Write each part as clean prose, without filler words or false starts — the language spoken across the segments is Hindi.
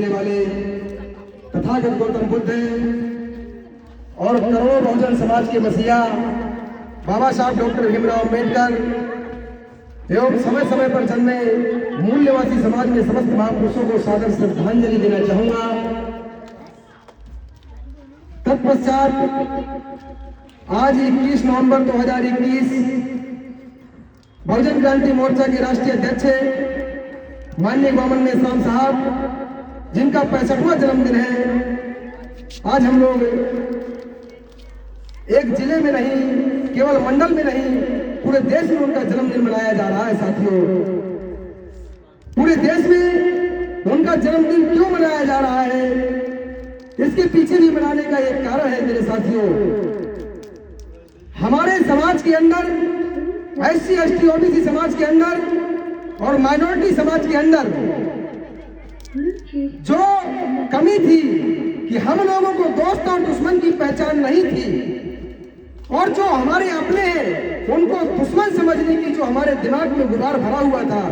देने वाले तथागत गौतम बुद्ध और करोड़ों बहुजन समाज के मसीहा बाबा साहब डॉक्टर भीमराव अम्बेडकर एवं समय समय पर जन्मे मूल्यवादी समाज के समस्त महापुरुषों को सादर श्रद्धांजलि देना चाहूंगा। तत्पश्चात आज 21 नवंबर 2021 बहुजन क्रांति मोर्चा के राष्ट्रीय अध्यक्ष माननीय वामन मेश्राम साहब, जिनका 65वां जन्मदिन है, आज हम लोग एक जिले में नहीं, केवल मंडल में नहीं, पूरे देश में उनका जन्मदिन मनाया जा रहा है। साथियों, पूरे देश में उनका जन्मदिन क्यों मनाया जा रहा है, इसके पीछे भी मनाने का एक कारण है मेरे साथियों। हमारे समाज के अंदर, SC ST OBC समाज के अंदर और माइनॉरिटी समाज के अंदर जो कमी थी कि हम लोगों को दोस्त और दुश्मन की पहचान नहीं थी, और जो हमारे अपने हैं उनको दुश्मन समझने की जो हमारे दिमाग में गुबार भरा हुआ था,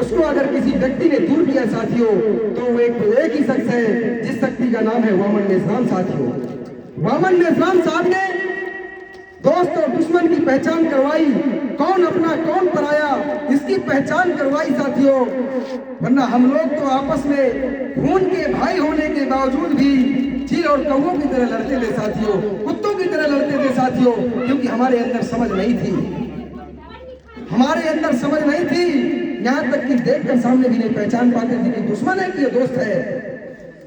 उसको अगर किसी व्यक्ति ने दूर किया साथियों, तो वो एक ही शख्स है, जिस शक्ति का नाम है वामन मेश्राम। साथियों, वामन मेश्राम साहब ने दोस्त और दुश्मन की पहचान करवाई, कौन अपना कौन पराया, इसकी पहचान करवाई साथियों। वरना हम लोग तो आपस में खून के भाई होने के बावजूद भी चील और कौवों की तरह लड़ते थे साथियों, कुत्तों की तरह लड़ते थे साथियों, क्योंकि हमारे अंदर समझ नहीं थी, हमारे अंदर समझ नहीं थी। यहाँ तक कि देखकर सामने भी नहीं पहचान पाते थे कि दुश्मन है कि ये दोस्त है,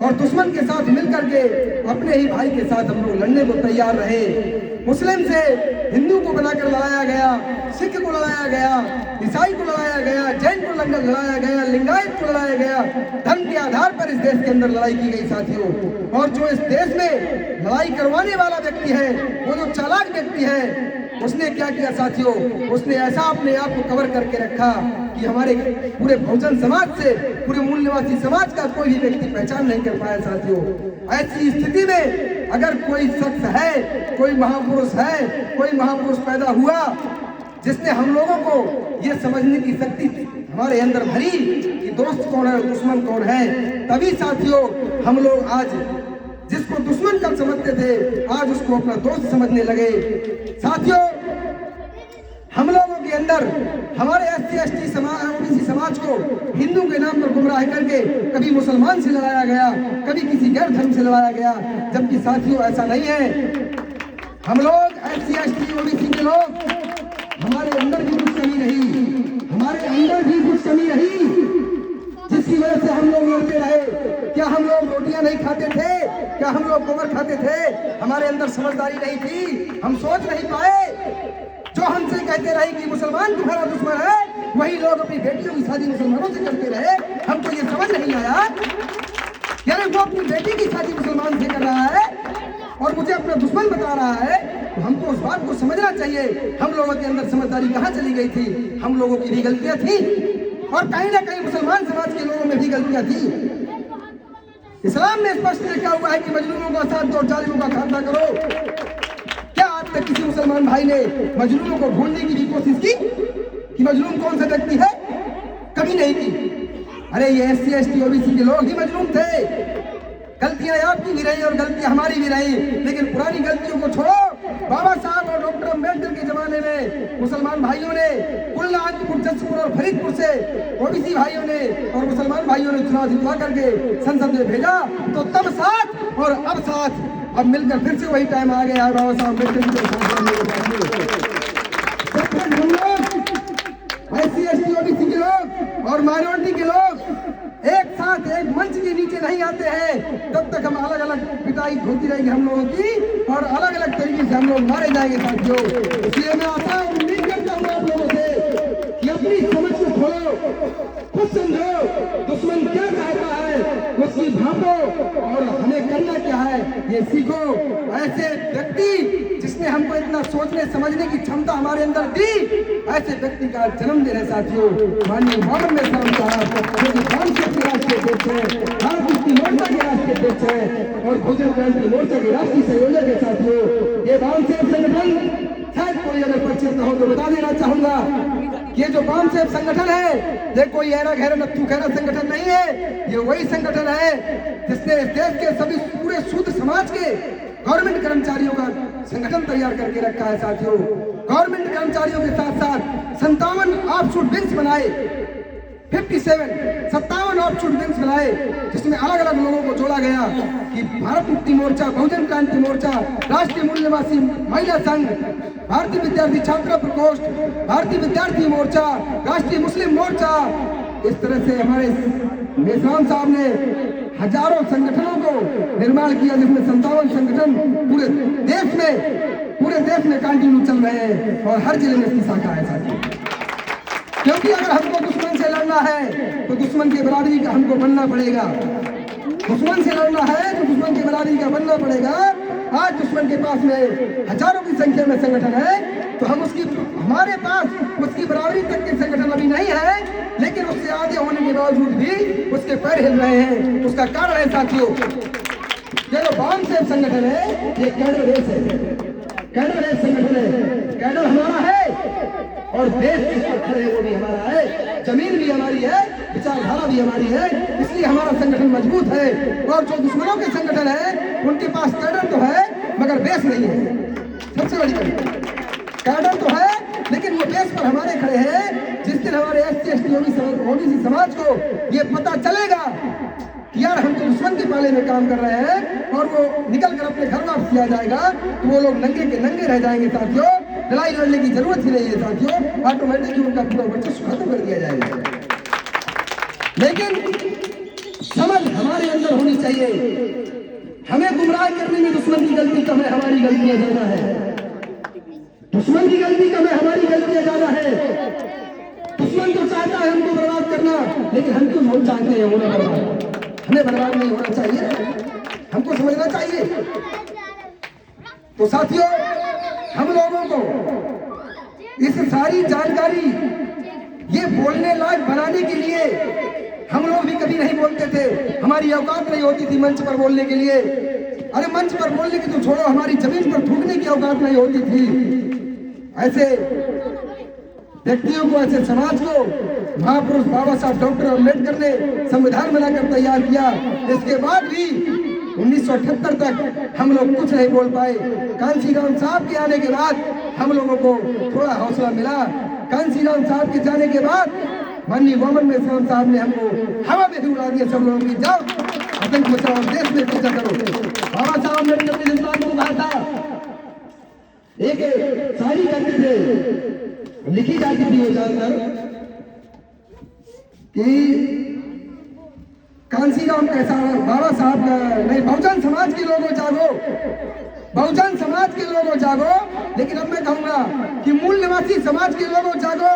और दुश्मन के साथ मिलकर के अपने ही भाई के साथ हम लोग लड़ने को तैयार रहे। मुस्लिम से हिंदू को बनाकर लड़ाया गया, सिख को लड़ाया गया, ईसाई को लड़ाया गया, जैन को लड़ाया गया, लिंगायत को लड़ाया गया। धर्म के आधार पर इस देश के अंदर लड़ाई की गई साथियों। और जो इस देश में लड़ाई करवाने वाला व्यक्ति है, वो जो चालाक व्यक्ति है, उसने क्या किया साथियों, उसने ऐसा अपने आप को कवर करके रखा कि हमारे पूरे बहुजन समाज से, पूरे मूल्यवादी समाज का कोई भी व्यक्ति पहचान नहीं कर पाया साथियों। ऐसी स्थिति में अगर कोई शख्स है, कोई महापुरुष है, कोई महापुरुष पैदा हुआ जिसने हम लोगों को ये समझने की शक्ति हमारे अंदर भरी कि दोस्त कौन है और दुश्मन कौन है, तभी साथियों हम लोग आज जिसको दुश्मन कब समझते थे, आज उसको अपना दोस्त समझने लगे। साथियों, हम लोगों के अंदर हमारे SC ST समाज, OBC समाज को हिंदू के नाम पर गुमराह करके कभी मुसलमान से लड़ाया गया, कभी किसी गैर धर्म से लड़ाया गया, जबकि साथियों ऐसा नहीं है। हम लोग SC ST OBC के लोग, हमारे अंदर भी कुछ कमी नहीं, हमारे अंदर भी कुछ कमी नहीं, जिसकी वजह से हम लोग लड़ते रहे। क्या हम लोग रोटियां नहीं खाते थे? क्या हम लोग गोबर खाते थे? हमारे अंदर समझदारी नहीं थी, हम सोच नहीं पाए। जो हमसे कहते रहे कि मुसलमान तुम्हारा दुश्मन है, वही लोग अपनी बेटियों की शादी मुसलमानों से करते रहे। हमको ये समझ नहीं आया, यानी वो अपनी बेटी की शादी मुसलमान से कर रहा है और मुझे अपना दुश्मन बता रहा है, तो हमको उस बात को समझना चाहिए। हम लोगों के अंदर समझदारी कहाँ चली गई थी? हम लोगों की भी गलतियां थी और कहीं ना कहीं मुसलमान समाज के लोगों में भी गलतियां थी। इस्लाम में स्पष्ट लिखा हुआ है कि मजलूमों का साथ दो, जालिमों का खात्मा करो। क्या आज तक किसी मुसलमान भाई ने मजलूमों को ढूंढने की भी कोशिश की कि मजलूम कौन सा व्यक्ति है? कभी नहीं की। अरे ये SC ST OBC के लोग ही मजलूम थे। गलतियां आपकी भी रही और गलतियां हमारी भी रही, लेकिन पुरानी गलतियों को छोड़ो। बाबा साहब और डॉक्टर अम्बेडकर के जमाने में मुसलमान भाइयों ने कुल्ला, आदिपुर, जसपुर और फरीदपुर से OBC भाइयों ने और मुसलमान भाइयों ने चुनाव जितवा करके संसद में भेजा, तो तब साथ और अब साथ, अब मिलकर फिर से वही टाइम आ गया बाबा साहब अम्बेडकर की SC ST OBC के लोग और माइनॉरिटी के लोग एक साथ एक मंच के नीचे नहीं आते हैं, तब तक हम अलग अलग पिटाई होती रहेगी हम लोगों की, और अलग अलग तरीके से हम लोग मारे जाएंगे साथियों। इसलिए मैं आशा उम्मीद करता हूँ आप लोगों से कि अपनी समझ को खोलो, खुद समझो दुश्मन क्या चाहता है, उसकी भापो और हमें करना क्या है ये सीखो। ऐसे व्यक्ति जिसने हमको इतना सोचने समझने की क्षमता हमारे अंदर दी, ऐसे व्यक्ति का जन्मदिन है साथियों। माननीय वामन मेश्राम साहब, जो कि कांग्रेस के राष्ट्रीय अध्यक्ष है, भारत मुक्ति मोर्चा के राष्ट्रीय अध्यक्ष है और बहुजन क्रांति मोर्चा के राष्ट्रीय संयोजक है साथियों। ये वामसेव संगठन शायद कोई अगर परिचित न हो तो बता देना चाहूंगा, ये जो बाम सेफ संगठन है ये कोई ऐरा गहरा नत्थू खैरा संगठन नहीं है। ये वही संगठन है जिसने इस देश के सभी पूरे शूद्र समाज के गवर्नमेंट कर्मचारियों का संगठन तैयार करके रखा है। साथियों, गवर्नमेंट कर्मचारियों के साथ साथ 57 ऑफशूट विंग्स बनाए, 57 ऑफशूट विंग्स बनाए, जिसमें अलग अलग लोगों को जोड़ा गया कि भारत मुक्ति मोर्चा, बहुजन क्रांति मोर्चा, राष्ट्रीय मूल निवासी महिला संघ, भारतीय विद्यार्थी छात्र प्रकोष्ठ, भारतीय विद्यार्थी मोर्चा, राष्ट्रीय मुस्लिम मोर्चा। इस तरह से हमारे मेजबान साहब ने हजारों संगठनों को निर्माण किया, जिसमें 57 संगठन पूरे देश में कंटिन्यू चल रहे हैं और हर जिले में इसकी शाखा है। साथियों, क्योंकि अगर हमको दुश्मन से लड़ना है तो दुश्मन की बराबरी का हमको बनना पड़ेगा। दुश्मन से लड़ना है तो दुश्मन की बराबरी का बनना पड़ेगा। आज दुश्मन के पास में हजारों की संख्या में संगठन है, तो हमारे पास उसकी बराबरी तक के संगठन अभी नहीं है, लेकिन उससे आगे होने के बावजूद भी उसके पैर हिल रहे हैं। उसका कारण है साथियों, ये जो बाम सेफ संगठन है ये कैडर रेस है, कैडर रेस संगठन है। कैडर हमारा है और देश खड़े वो भी हमारा है, जमीन भी हमारी है, विचारधारा भी हमारी है, इसलिए हमारा संगठन मजबूत है। और जो दुश्मनों के संगठन है उनके पास कैडर तो है मगर बेस नहीं है। सबसे बड़ी कैडर तो है लेकिन वो बेस पर हमारे खड़े हैं। जिस दिन हमारे SC ST OBC समाज को ये पता चलेगा कि यार हम तो दुश्मन के पाले में काम कर रहे हैं और वो निकल कर अपने घर वापस किया जाएगा, तो वो लोग नंगे के नंगे रह जाएंगे। साथियों, लड़ाई लड़ने की जरूरत ही नहीं है। साथियों, ऑटोमेटिकली उनका पूरा वर्चस्व खत्म कर दिया जाएगा। लेकिन समझ हमारे अंदर होनी चाहिए, हमें गुमराह करने में दुश्मन की गलती कम है, हमारी गलतियां ज्यादा है। दुश्मन की गलती कम है, हमारी गलतियां ज्यादा है। दुश्मन तो चाहता है हमको बर्बाद करना, लेकिन हम क्यों बहुत चाहते हैं होना बर्बाद? हमें बर्बाद नहीं होना चाहिए, हमको समझना चाहिए। तो साथियों, हम लोगों को इस सारी जानकारी ये बोलने लायक बनाने के लिए हम लोग भी कभी नहीं बोलते थे, हमारी औकात नहीं होती थी मंच पर बोलने के लिए। अरे मंच पर बोलने की तो छोड़ो, हमारी जमीन पर थूकने की औकात नहीं होती थी। ऐसे व्यक्तियों को, ऐसे समाज को महापुरुष बाबा साहब डॉक्टर अम्बेडकर ने संविधान बनाकर तैयार किया। इसके बाद भी 1978 तक हम लोग कुछ नहीं बोल पाए। कांशीराम साहब के आने के बाद हम लोगों को थोड़ा हौसला मिला। कांशीराम साहब के जाने के बाद माननीय वामन मेश्राम साहब ने हमको हवा में ही उड़ा दिया। सब लोगों की जाओ आतंक मचाओ, देश में चर्चा करो। बाबा साहब अम्बेडकर ने हिंदुस्तान को कहा था, एक शायरी करते थे, लिखी जाती थी वो जानकर कि कांशीराम कैसा, बाबा साहब नहीं, बहुजन समाज के लोगों जागो, बहुजन समाज के लोगों जागो। लेकिन अब मैं कहूंगा कि मूल निवासी समाज के लोगों जागो,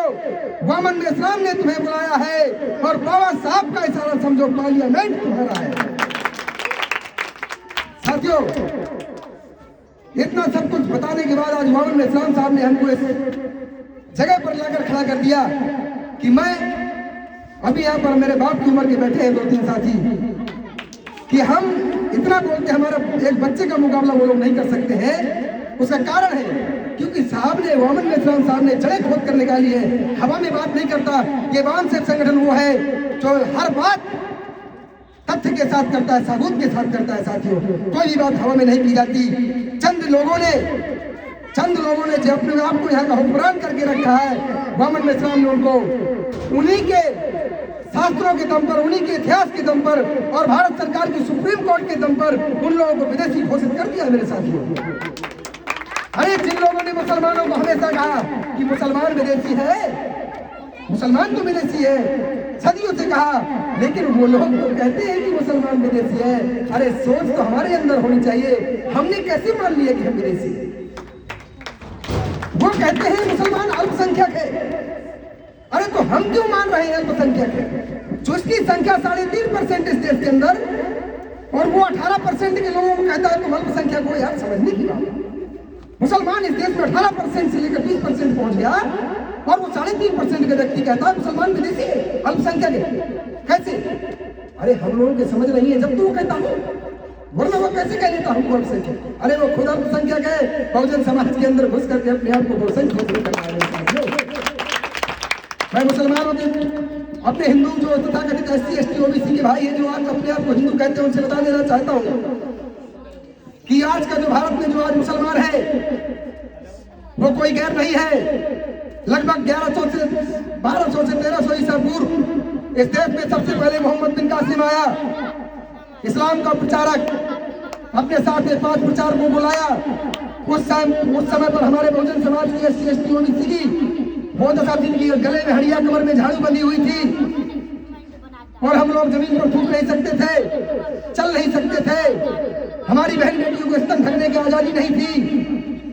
वामन मेश्राम ने तुम्हें बुलाया है और बाबा साहब का इशारा समझो, पार्लियामेंट तुम्हारा है। साथियों, इतना सब कुछ बताने के बाद आज वामन मेश्राम साहब ने हमको इस जगह पर लाकर खड़ा कर दिया कि मैं अभी यहाँ पर मेरे बाप की उम्र के बैठे हैं 2-3 साथी, कि हम इतना बोलते हमारा एक बच्चे का मुकाबला वो लोग नहीं कर सकते हैं। उसका कारण है क्योंकि साहब ने, वामन मेश्राम साहब ने जड़ें खोद कर निकाली है, हवा में बात नहीं करता। ये बाम सेफ संगठन वो है जो हर बात तथ्य के साथ करता है, सबूत के साथ करता है। साथियों, कोई भी बात हवा में नहीं की जाती। चंद लोगों ने जो अपने आप को यहाँ का हुक्मरान करके रखा है, वामन मेश्राम ने उनको उन्हीं के शास्त्रों के दम पर, उन्हीं के इतिहास के दम पर और भारत सरकार की सुप्रीम कोर्ट के दम पर उन लोगों को विदेशी घोषित कर दिया। मेरे साथियों, अरे जिन लोगों ने मुसलमानों को हमेशा कहा कि मुसलमान विदेशी है, मुसलमान तो विदेशी है, सदियों से कहा, लेकिन वो लोग तो कहते हैं कि मुसलमान विदेशी है। अरे सोच तो हमारे अंदर होनी चाहिए, हमने कैसे मान लिया कि हम विदेशी हैं? वो कहते हैं मुसलमान अल्पसंख्यक है, अरे तो हम क्यों मान रहे हैं अल्पसंख्यक है? जो इसकी संख्या 3.5% इस देश के अंदर, और वो 18% के लोगों को कहता है तुम अल्पसंख्यक हो। यार समझने की बात, मुसलमान इस देश में 18% से लेकर 20% पहुंच गया और वो 3.5% का व्यक्ति कहता है मुसलमान विदेशी है, अल्पसंख्यक है। कैसे? अरे हम लोगों की समझ नहीं है। जब तो वो कहता हूँ बोलो वो कैसे कह लेता हूँ बहुसंख्यक? अरे वो खुद अल्पसंख्यक है, बहुजन समाज के अंदर घुस करके अपने आप को बहुसंख्यक घोषित कर रहा है। मैं मुसलमानों के अपने हिंदू जो तथाकथित SC ST OBC के भाई है जो आज अपने आप को हिंदू कहते हैं उनसे बता देना चाहता हूँ कि आज का जो भारत में जो आज मुसलमान है वो कोई गैर नहीं है। लगभग 1100 से 1200 से 1300 ईसा पूर्व इस देश में सबसे पहले मोहम्मद बिन कासिम आया, इस्लाम का प्रचारक, अपने साथ 5 प्रचारकों को बुलाया। उस समय पर हमारे बहुजन समाज की SC ST OBC की वो दशा जिनकी गले में हड़िया, कमर में झाड़ू बंधी हुई थी और हम लोग जमीन पर थूक नहीं सकते थे, चल नहीं सकते थे। हमारी बहन बेटियों को स्तन ढकने की आजादी नहीं थी।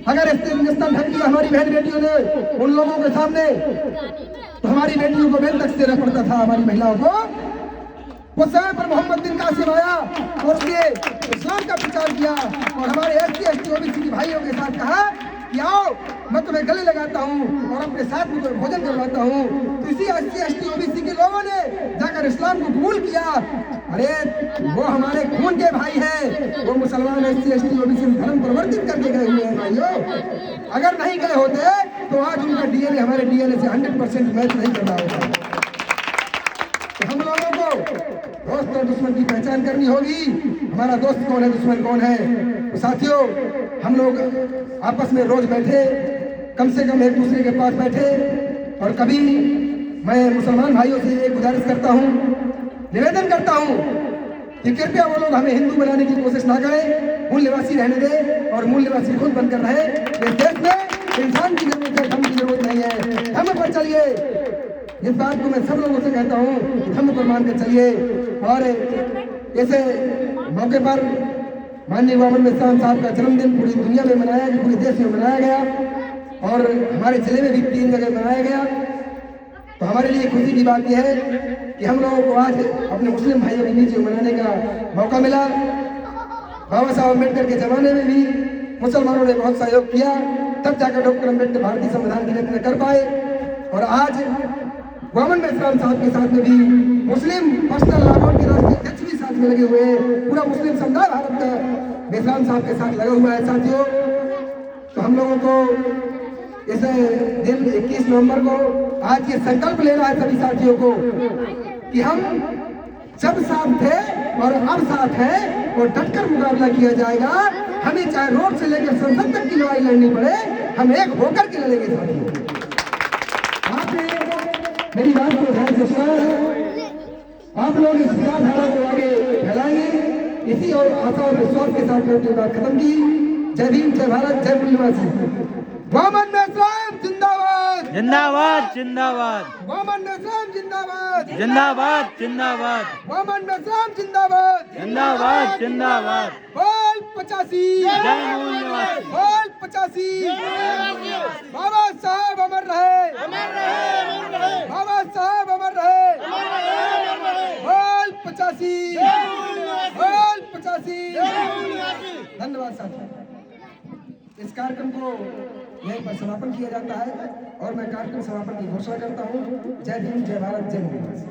अगर स्तन ढक दिया हमारी बहन बेटियों ने उन लोगों के सामने तो हमारी बेटियों को बेल तक देना पड़ता था, हमारी महिलाओं को। उस समय पर मोहम्मद बिन कासिम आया और उसने इस्लाम का प्रचार किया और हमारे SC ST OBC के भाइयों के साथ कहा कि आओ मैं तुम्हें गले लगाता हूँ और अपने साथ में तुम्हें भोजन करवाता हूँ। तो इसी SC ST OBC के लोगों ने जाकर इस्लाम को कबूल किया। अरे वो हमारे खून के भाई हैं, वो मुसलमान SC ST OBC धर्म परिवर्तित करके गए हुए हैं भाइयों। अगर नहीं गए होते तो आज उनका DNA हमारे DNA से 100% मैच नहीं कर रहा होता। तो हम लोगों को दोस्त और दुश्मन की पहचान करनी होगी। हमारा दोस्त कौन है, दुश्मन कौन है। तो साथियों हम लोग आपस में रोज बैठे, कम से कम एक दूसरे के पास बैठे और कभी मैं मुसलमान भाइयों से एक गुजारिश करता हूँ, निवेदन करता हूँ कि कृपया वो लोग हमें हिंदू बनाने की कोशिश ना करें, मूल निवासी रहने दें और मूल निवासी खुद बनकर रहे। इस देश में इंसान की जरूरत है, धर्म की जरूरत नहीं है। धर्म पर चलिए, इस बात को मैं सब लोगों से कहता हूँ कि धर्म पर मान कर चलिए। और ऐसे मौके पर माननीय वामन मिश्राम साहब का जन्मदिन पूरी दुनिया में मनाया गया, पूरे देश में मनाया गया और हमारे जिले में भी 3 जगह मनाया गया। तो हमारे लिए खुशी की बात यह है कि हम लोगों को आज अपने मुस्लिम भाइयों के बीच मनाने का मौका मिला। बाबा साहब अम्बेडकर के जमाने में भी मुसलमानों ने बहुत सहयोग किया, तब जाकर डॉक्टर अम्बेडकर भारतीय संविधान की रचना कर पाए। और आज वामन मिश्राम साहब के साथ में भी मुस्लिम पर्सनल लॉ के राष्ट्रीय अध्यक्ष भी साथ में लगे हुए हैं। पूरा मुस्लिम समुदाय भारत का मिश्राम साहब के साथ लगा हुआ है। साथियों तो हम लोगों को इस दिन 21 नवंबर को आज ये संकल्प लेना है सभी साथियों को कि हम जब साथ थे और अब साथ है और डटकर मुकाबला किया जाएगा। हमें चाहे रोड से लेकर संसद तक की लड़ाई लड़नी पड़े, हम एक होकर के लड़ेंगे। साथियों मेरी बात को ध्यान से सुना, आप लोग इस विचारधारा को आगे फैलाएंगे। इसी और आशा और विश्वास के साथ मैं अपनी बात खत्म की। जय भीम, जय भारत, जय मूल निवासी। वामन मिश्राम जिंदाबाद, जिंदाबाद, जिंदाबाद। वामन मिश्राम जिंदाबाद, जिंदाबाद, जिंदाबाद। वामन मिश्राम जिंदाबाद, जिंदाबाद, जिंदाबाद। बोल 85, जय मूल निवासी। बोल 85, बाबा साहब अमर रहे, अमर रहे, अमर रहे। बाबा साहब अमर रहे, अमर रहे, अमर रहे। बोल 85, बोल 85। धन्यवाद साथियों। इस कार्यक्रम को यहीं पर समापन किया जाता है और मैं कार्यक्रम समापन की घोषणा करता हूँ। जय भीम, जय भारत, जय मूल निवासी।